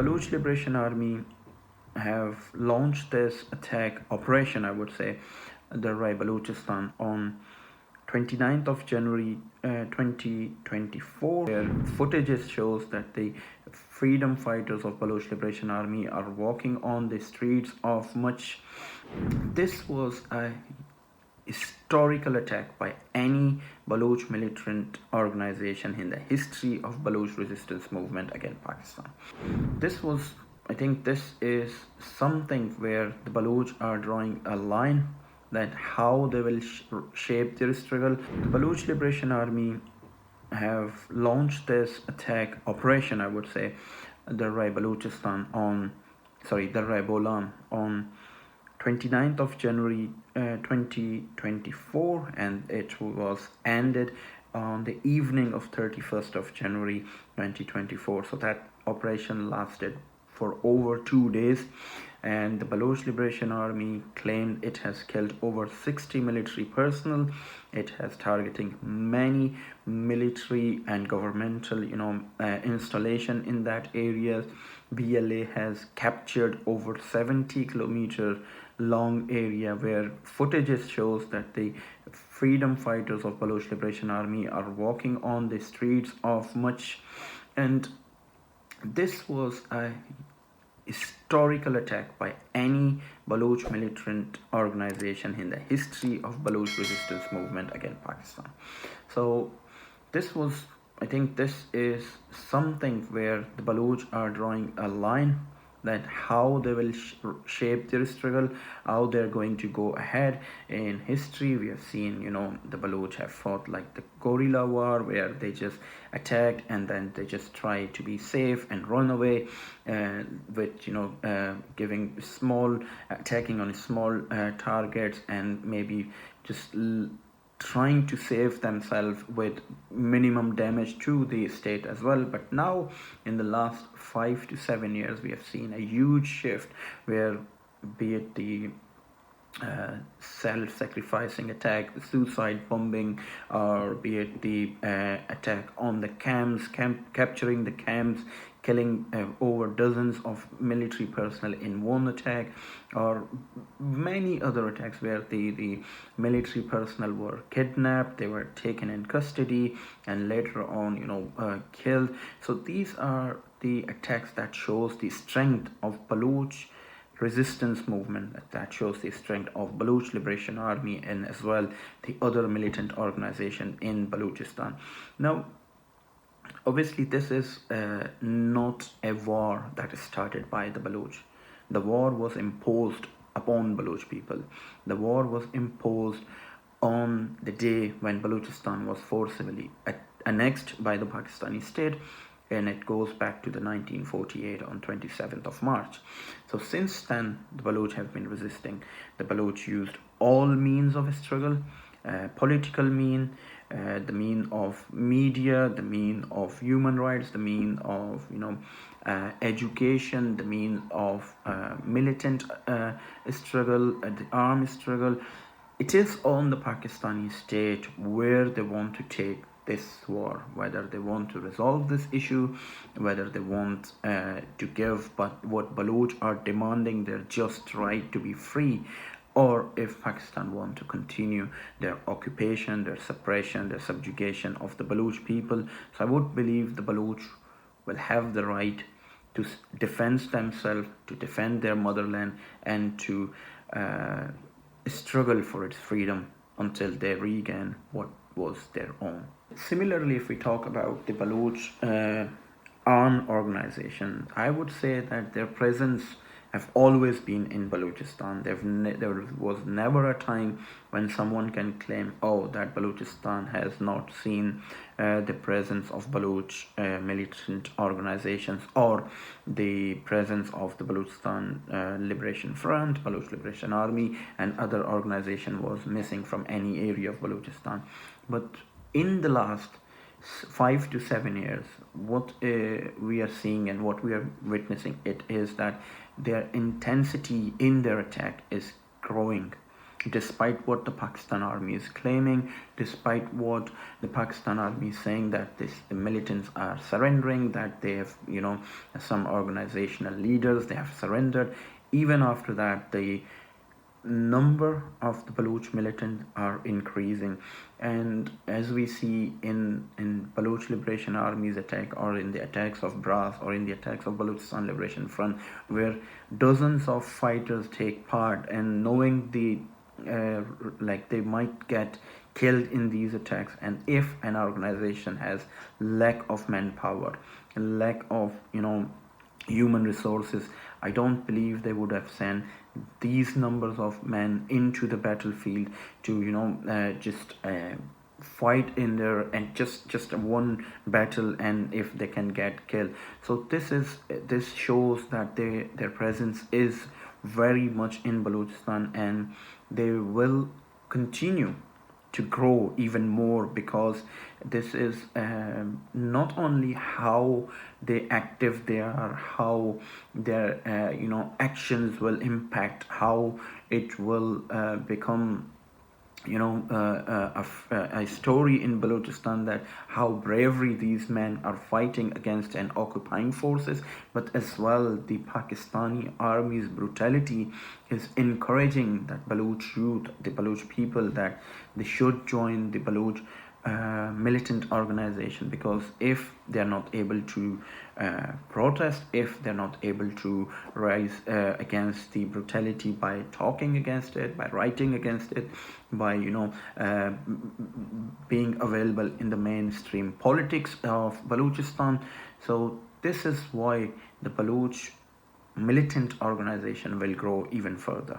Baloch Liberation Army have launched this attack operation, I would say, Dara-e-Balochistan on 29th of January 2024, where footage shows that the freedom fighters of Baloch Liberation Army are walking on the streets of Makh. This was a historical attack by any Baloch militant organization in the history of Baloch resistance movement against Pakistan. I think this is something where the Baloch are drawing a line that how they will shape their struggle. The Baloch Liberation Army have launched this attack operation, I would say, Dara-e-Bolan on 29th of January 2024, and it was ended on the evening of 31st of January 2024. So that operation lasted for over 2 days, and the Baloch Liberation Army claimed it has killed over 60 military personnel. It has targeting many military and governmental installation in that area. BLA has captured over 70-kilometer long area where footage shows that the freedom fighters of Baloch Liberation Army are walking on the streets of Makh. And this was a historical attack by any Baloch militant organization in the history of Baloch resistance movement against Pakistan. So I think this is something where the Baloch are drawing a line that how they will shape their struggle, how they're going to go ahead. In history, we have seen, the Baloch have fought like the guerrilla war, where they just attacked and then they just try to be safe and run away, with attacking on small targets, and maybe just trying to save themselves with minimum damage to the state as well. But now in the last 5 to 7 years, we have seen a huge shift where, be it the self-sacrificing attack, the suicide bombing, or be it the attack on the camps, capturing the camps, killing over dozens of military personnel in one attack, or many other attacks where the military personnel were kidnapped, they were taken in custody, and later on killed. So these are the attacks that shows the strength of Baloch resistance movement, that shows the strength of Baloch Liberation Army and as well the other militant organization in Balochistan. Now, obviously, this is not a war that is started by the Baloch. The war was imposed upon Baloch people. The war was imposed on the day when Balochistan was forcibly annexed by the Pakistani state, and it goes back to the 1948 on 27th of March. So since then, the Baloch have been resisting. The Baloch used all means of struggle, political mean, the mean of media, the mean of human rights, the mean of education, the mean of militant struggle, the armed struggle. It is on the Pakistani state where they want to take this war, whether they want to resolve this issue, whether they want to give but what Baloch are demanding, their just right to be free, or if Pakistan want to continue their occupation, their suppression, their subjugation of the Baloch people. So I would believe the Baloch will have the right to defend themselves, to defend their motherland, and to struggle for its freedom until they regain what was their own. Similarly, if we talk about the Baloch armed organization, I would say that their presence have always been in Balochistan. There was never a time when someone can claim, that Balochistan has not seen the presence of Baloch militant organizations, or the presence of the Balochistan Liberation Front, Baloch Liberation Army, and other organization was missing from any area of Balochistan. But in the last 5 to 7 years, what we are seeing and what we are witnessing, it is that their intensity in their attack is growing. despite what the Pakistan army is claiming, despite what the Pakistan army is saying, that the militants are surrendering, that they have, some organizational leaders, they have surrendered. Even after that, the number of the Baloch militants are increasing, and as we see in Baloch Liberation Army's attack, or in the attacks of Brass, or in the attacks of Balochistan Liberation Front, where dozens of fighters take part, and knowing like they might get killed in these attacks, and if an organization has lack of manpower, lack of human resources, I don't believe they would have sent these numbers of men into the battlefield to just fight in there, and just one battle, and if they can get killed. So this shows that their presence is very much in Balochistan, and they will continue to grow even more, because this is not only how they active they are, how their actions will impact, how it will become a story in Balochistan, that how bravery these men are fighting against an occupying forces, but as well the Pakistani army's brutality is encouraging that Baloch youth, the Baloch people, that they should join the Baloch militant organization, because if they are not able to protest, if they're not able to rise against the brutality by talking against it, by writing against it, by being available in the mainstream politics of Balochistan. So this is why the Baloch militant organization will grow even further.